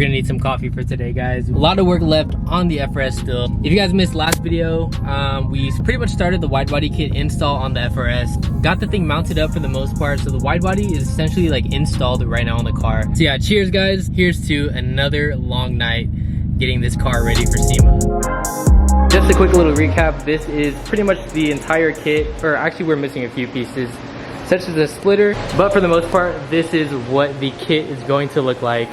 we're gonna need some coffee for today, guys. A lot of work left on the FRS still. If you guys missed last video, we pretty much started the wide body kit install on the FRS. Got the thing mounted up for the most part, so the wide body is essentially like installed right now on the car. So yeah, cheers guys. Here's to another long night getting this car ready for SEMA. Just a quick little recap. This is pretty much the entire kit, or actually we're missing a few pieces, such as a splitter, but for the most part, this is what the kit is going to look like.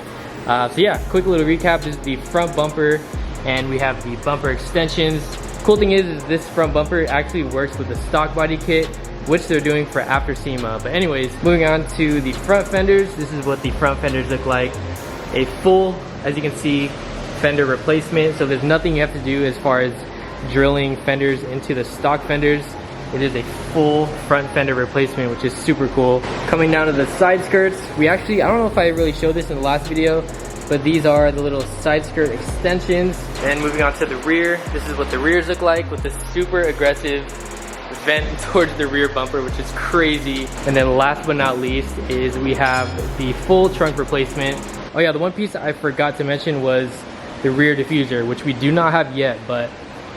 So yeah, quick little recap. This is the front bumper, and we have the bumper extensions. Cool thing is this front bumper actually works with the stock body kit, which they're doing for after SEMA. But anyways, moving on to the front fenders. This is what the front fenders look like. A full, as you can see, fender replacement. So there's nothing you have to do as far as drilling fenders into the stock fenders. It is a full front fender replacement, which is super cool. Coming down to the side skirts, we actually, I don't know if I really showed this in the last video, but these are the little side skirt extensions. And moving on to the rear, this is what the rears look like with this super aggressive vent towards the rear bumper, which is crazy. And then last but not least is we have the full trunk replacement. Oh yeah, the one piece I forgot to mention was the rear diffuser, which we do not have yet, but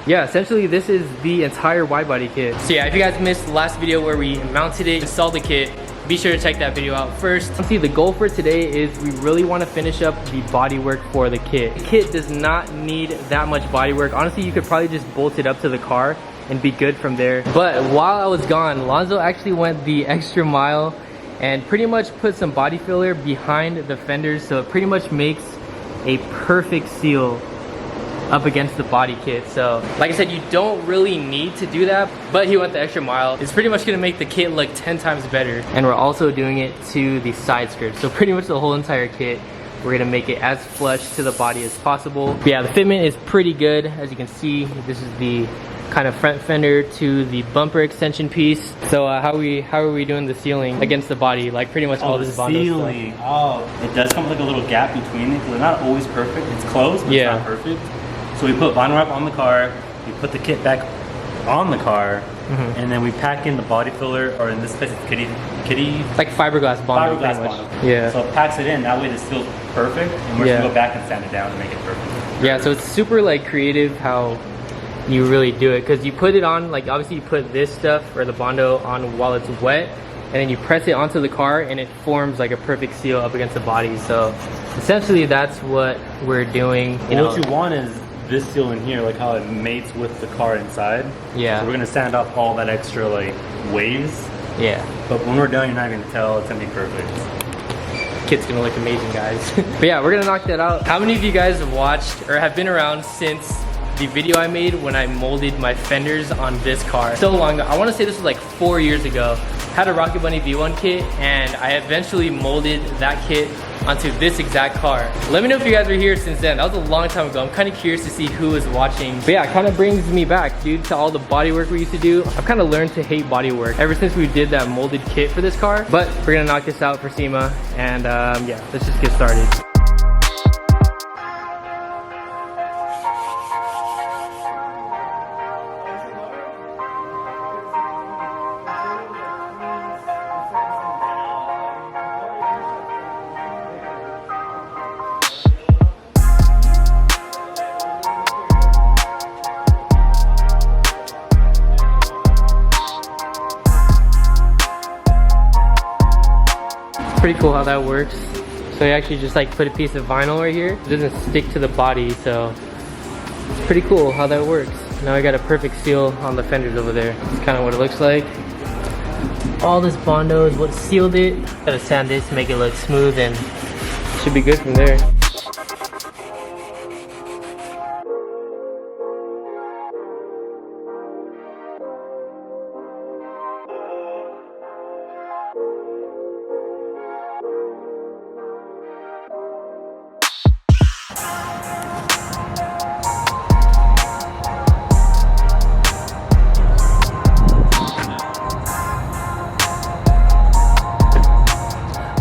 yeah, essentially this is the entire wide body kit. So yeah, if you guys missed the last video where we mounted it, installed the kit, be sure to check that video out first. See, the goal for today is we really want to finish up the bodywork for the kit. The kit does not need that much bodywork. Honestly, you could probably just bolt it up to the car and be good from there. But while I was gone, Lonzo actually went the extra mile and pretty much put some body filler behind the fenders, so it pretty much makes a perfect seal up against the body kit. So like I said, you don't really need to do that, but he went the extra mile. It's pretty much gonna make the kit look 10 times better. And we're also doing it to the side skirt. So pretty much the whole entire kit, we're gonna make it as flush to the body as possible. But yeah, the fitment is pretty good. As you can see, this is the kind of front fender to the bumper extension piece. So how are we doing the sealing against the body? Like pretty much all this Bondo sealing stuff. Oh, it does come with like a little gap between it, so they're not always perfect. It's close, but yeah, it's not perfect. So we put vinyl wrap on the car, we put the kit back on the car, and then we pack in the body filler, or in this case it's kitty like fiberglass Bondo. Fiberglass Bondo. Yeah. So it packs it in, that way it's still perfect, and we're just gonna go back and sand it down to make it perfect. Yeah, so it's super like creative how you really do it, because you put it on, like obviously you put this stuff or the Bondo on while it's wet, and then you press it onto the car and it forms like a perfect seal up against the body. So essentially that's what we're doing. What you want is this seal in here, like how it mates with the car inside. Yeah. So we're gonna sand off all that extra like waves. Yeah. But when we're done, you're not gonna tell. It's gonna be perfect. Kit's gonna look amazing, guys. But yeah, we're gonna knock that out. How many of you guys have watched or have been around since the video I made when I molded my fenders on this car? So long ago. I want to say this was like 4 years ago. Had a Rocket Bunny V1 kit, and I eventually molded that kit onto this exact car. Let me know if you guys were here since then. That was a long time ago. I'm kind of curious to see who is watching. But yeah, it kind of brings me back, dude, to all the body work we used to do. I've kind of learned to hate body work ever since we did that molded kit for this car. But we're gonna knock this out for SEMA, and yeah, let's just get started. Pretty cool how that works. So you actually just like put a piece of vinyl right here. It doesn't stick to the body, so it's pretty cool how that works. Now I got a perfect seal on the fenders over there. That's kind of what it looks like. All this Bondo is what sealed it. Gotta sand this to make it look smooth, and it should be good from there.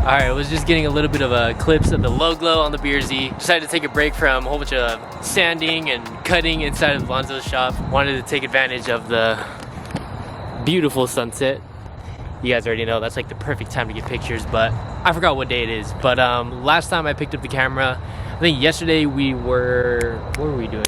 Alright, I was just getting a little bit of a clips of the low glow on the Beersy. Decided to take a break from a whole bunch of sanding and cutting inside of Lonzo's shop. Wanted to take advantage of the beautiful sunset. You guys already know that's like the perfect time to get pictures, but I forgot what day it is. But last time I picked up the camera, I think yesterday we were, what were we doing?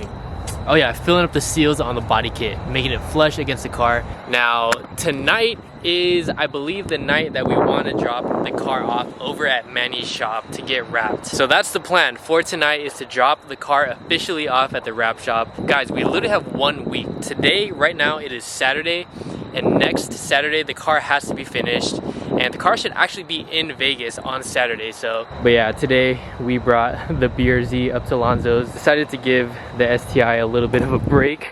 Oh yeah, filling up the seals on the body kit, making it flush against the car. Now, tonight is, I believe, the night that we want to drop the car off over at Manny's shop to get wrapped. So that's the plan for tonight, is to drop the car officially off at the wrap shop. Guys, we literally have 1 week. Today, right now, it is Saturday, and next Saturday, the car has to be finished. And the car should actually be in Vegas on Saturday, so. But yeah, today we brought the BRZ up to Lonzo's. Decided to give the STI a little bit of a break.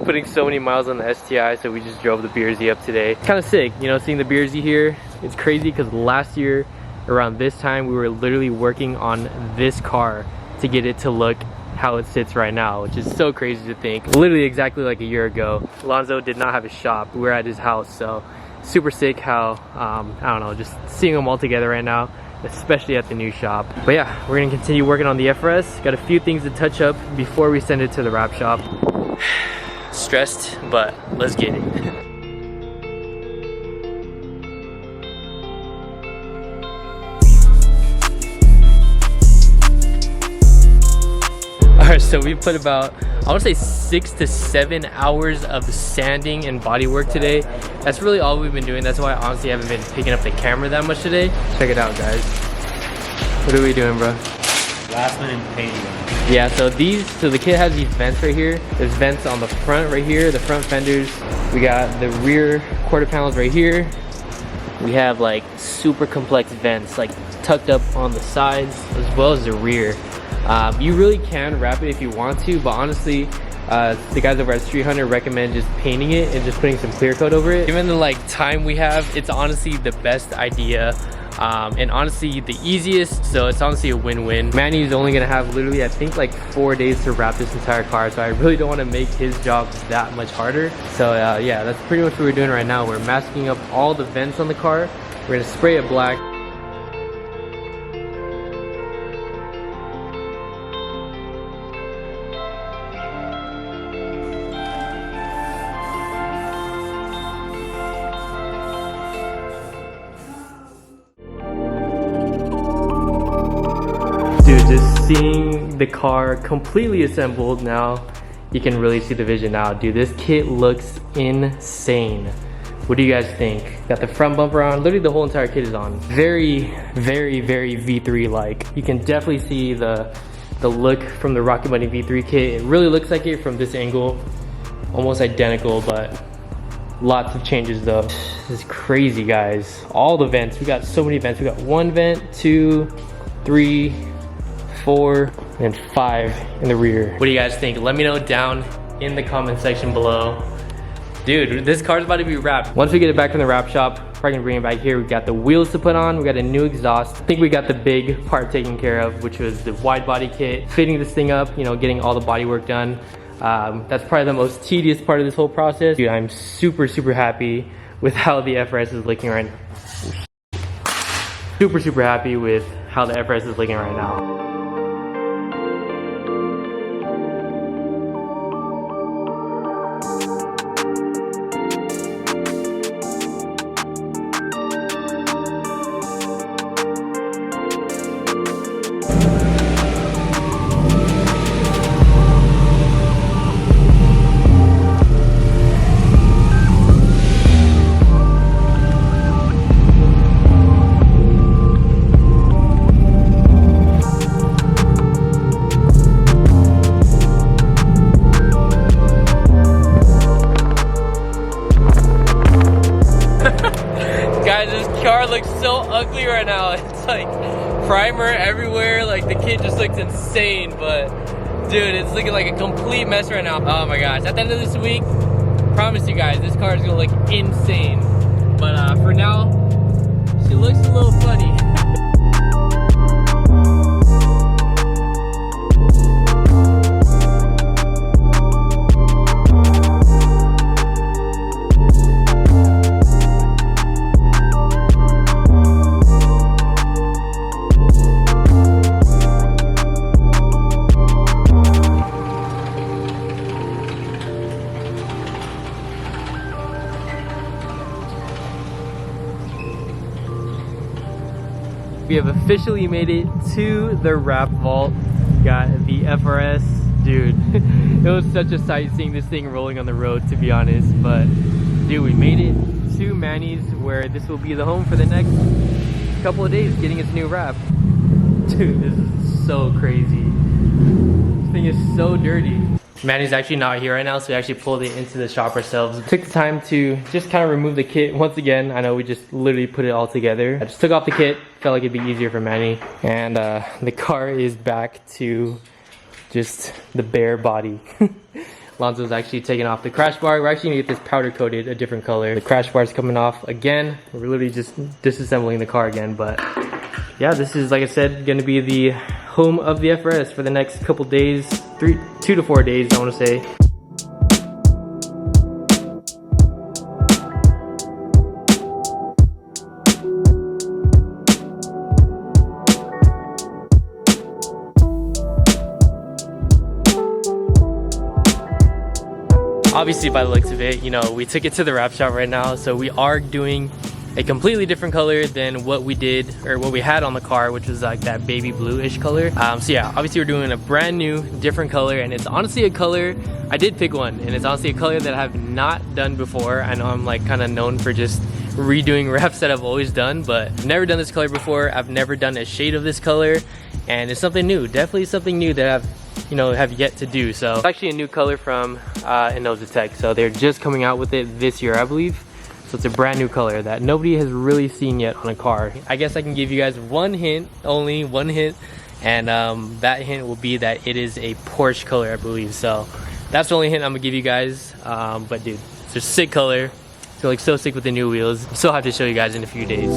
Putting so many miles on the STI, so we just drove the BRZ up today. It's kind of sick, you know, seeing the BRZ here. It's crazy because last year, around this time, we were literally working on this car to get it to look how it sits right now, which is so crazy to think. Literally exactly like a year ago, Lonzo did not have a shop. We were at his house, so super sick how, I don't know, just seeing them all together right now, especially at the new shop. But yeah, we're gonna continue working on the FRS. Got a few things to touch up before we send it to the wrap shop. Stressed, but let's get it. Alright, so we put about, I want to say 6 to 7 hours of sanding and body work today. That's really all we've been doing. That's why I honestly haven't been picking up the camera that much today. Check it out, guys. What are we doing, bro? Last minute painting. Yeah, so the kit has these vents right here. There's vents on the front right here, the front fenders. We got the rear quarter panels right here. We have like super complex vents like tucked up on the sides as well as the rear. You really can wrap it if you want to, but honestly, the guys over at Streethunter recommend just painting it and just putting some clear coat over it. Given the like time we have, it's honestly the best idea. And honestly the easiest, so it's honestly a win-win. Manny's only gonna have literally, I think, like 4 days to wrap this entire car, so I really don't want to make his job that much harder. So yeah, that's pretty much what we're doing right now. We're masking up all the vents on the car. We're gonna spray it black. Dude, just seeing the car completely assembled now, you can really see the vision now. Dude, this kit looks insane. What do you guys think? Got the front bumper on, literally the whole entire kit is on. Very, very, very V3-like. You can definitely see the look from the Rocket Bunny V3 kit. It really looks like it from this angle. Almost identical, but lots of changes though. This is crazy, guys. All the vents, we got so many vents. We got 1 vent, 2, 3, 4, and 5 in the rear. What do you guys think? Let me know down in the comment section below. Dude, this car's about to be wrapped. Once we get it back from the wrap shop, probably gonna bring it back here. We got the wheels to put on, we got a new exhaust. I think we got the big part taken care of, which was the wide body kit. Fitting this thing up, you know, getting all the body work done. That's probably the most tedious part of this whole process. Dude, I'm super, super happy with how the FRS is looking right now. Super, super happy with how the FRS is looking right now. Guys, this car looks so ugly right now. It's like primer everywhere, like the kit just looks insane, but dude, it's looking like a complete mess right now. Oh my gosh, at the end of this week, promise you guys, this car is gonna look insane. But for now, she looks a little funny. We have officially made it to the wrap vault. Got the FRS. Dude, it was such a sight seeing this thing rolling on the road, to be honest. But dude, we made it to Manny's, where this will be the home for the next couple of days, getting its new wrap. Dude, this is so crazy. This thing is so dirty. Manny's actually not here right now, so we actually pulled it into the shop ourselves. Took the time to just kind of remove the kit once again. I know we just literally put it all together. I just took off the kit, felt like it'd be easier for Manny. And the car is back to just the bare body. Lonzo's actually taking off the crash bar. We're actually gonna get this powder coated a different color. The crash bar is coming off again. We're literally just disassembling the car again, but yeah, this is, like I said, gonna be the home of the FRS for the next couple days, 2 to 4 days, I wanna say. Obviously, by the looks of it, you know, we took it to the wrap shop right now, so we are doing a completely different color than what we did, or what we had on the car, which was like that baby bluish color. So yeah, obviously we're doing a brand new, different color, and it's honestly a color, I did pick one, and it's honestly a color that I have not done before. I know I'm like kind of known for just redoing wraps that I've always done, but I've never done this color before. I've never done a shade of this color, and it's something new, definitely something new that I've, you know, have yet to do. So it's actually a new color from Tech, so they're just coming out with it this year, I believe. So it's a brand new color that nobody has really seen yet on a car. I guess I can give you guys one hint, only one hint, and that hint will be that it is a Porsche color, I believe. So that's the only hint I'm gonna give you guys. But dude, it's a sick color. It's like so sick with the new wheels. I'm so happy to show you guys in a few days.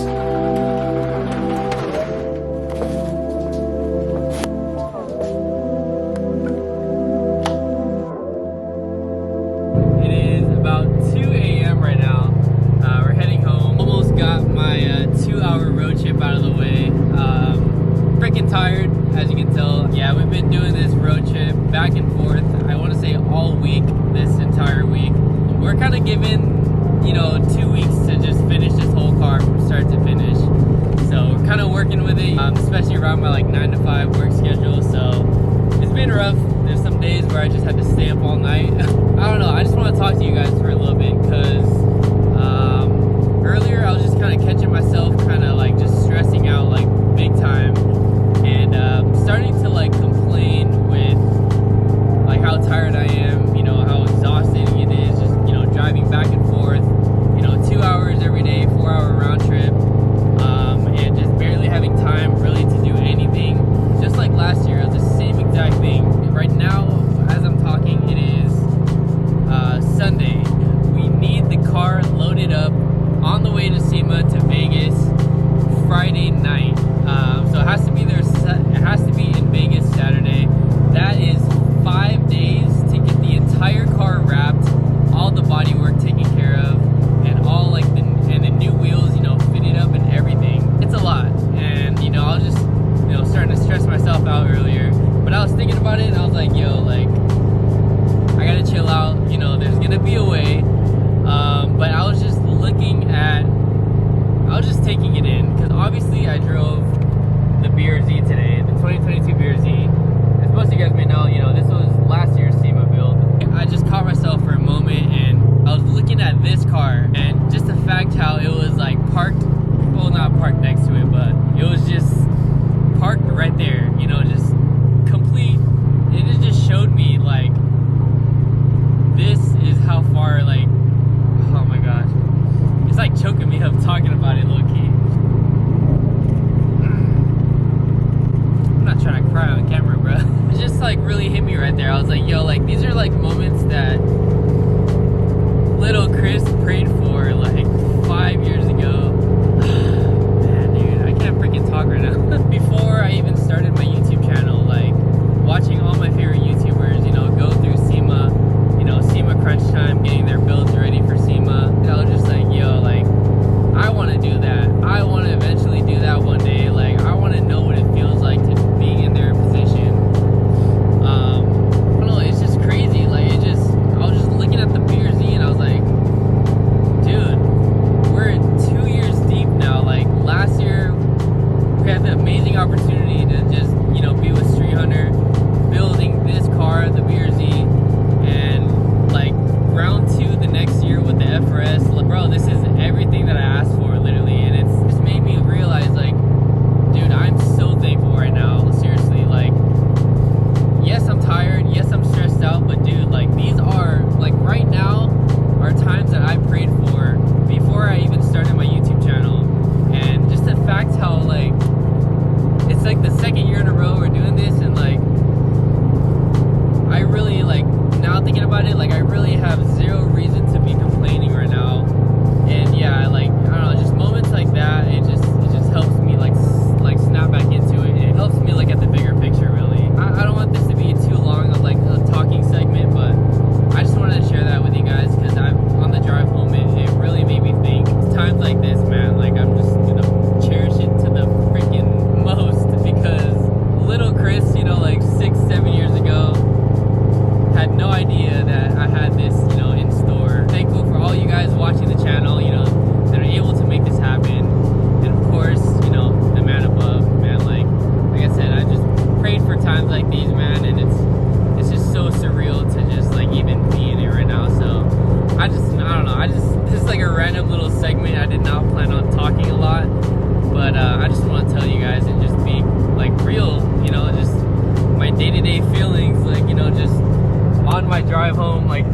Tired, as you can tell. Yeah, we've been doing this road trip back and forth, I want to say all week, this entire week. We're kind of given, you know, 2 weeks to just finish this whole car from start to finish. So we're kind of working with it, especially around my like 9 to 5 work schedule. So it's been rough. There's some days where I just had to stay up all night. I don't know, I just want to talk to you guys for a little bit, because earlier I was just kind of catching myself kind of like just stressing out like big time. And starting to like complain with like how tired I am, you know, how exhausting it is, just, you know, driving back and forth, you know, 2 hours every day, 4-hour round trip, and just barely having time really to do anything. Just like last year, it was the same exact thing. Right now, as I'm talking, it is Sunday. We need the car loaded up on the way to SEMA to Vegas Friday night. So it has to be there. It has to be in Vegas Saturday. That is 5 days to get the entire car wrapped, all the body work taken care of, and all like the new wheels, you know, fitted up and everything. It's a lot, and you know, I was just, you know, starting to stress myself out earlier. But I was thinking about it, and I was like, yo, like, I gotta chill out. You know, there's gonna be a way. But I was just looking at, I was just taking it in, because obviously I drove the BRZ today, the 2022 BRZ. As most of you guys may know, you know, this was last year's SEMA build. I just caught myself for a moment, and I was looking at this car, and just the fact how it was like parked, well, not parked next to it, but it was just parked right there, you know, just complete. It just showed me like, this is how far, like, oh my gosh, it's like choking me up talking about it, low-key. I'm not trying to cry on camera, bro. It just like really hit me right there. I was like, yo, like, these are like moments that little Chris prayed for like 5 years ago. Man, dude, I can't freaking talk right now. Before I even started my YouTube channel, like, watching all my favorite YouTubers, you know, go through SEMA, you know, SEMA crunch time, getting their builds ready for SEMA. And I was just like, yo, like, I want to do that. I want to eventually do that one day. Like, I want to know what it feels like to be in their position. I don't know, it's just crazy. Like, it just, I was just looking at the BRZ, and I was like, want to tell you guys and just be like real, you know, just my day-to-day feelings, like, you know, just on my drive home, like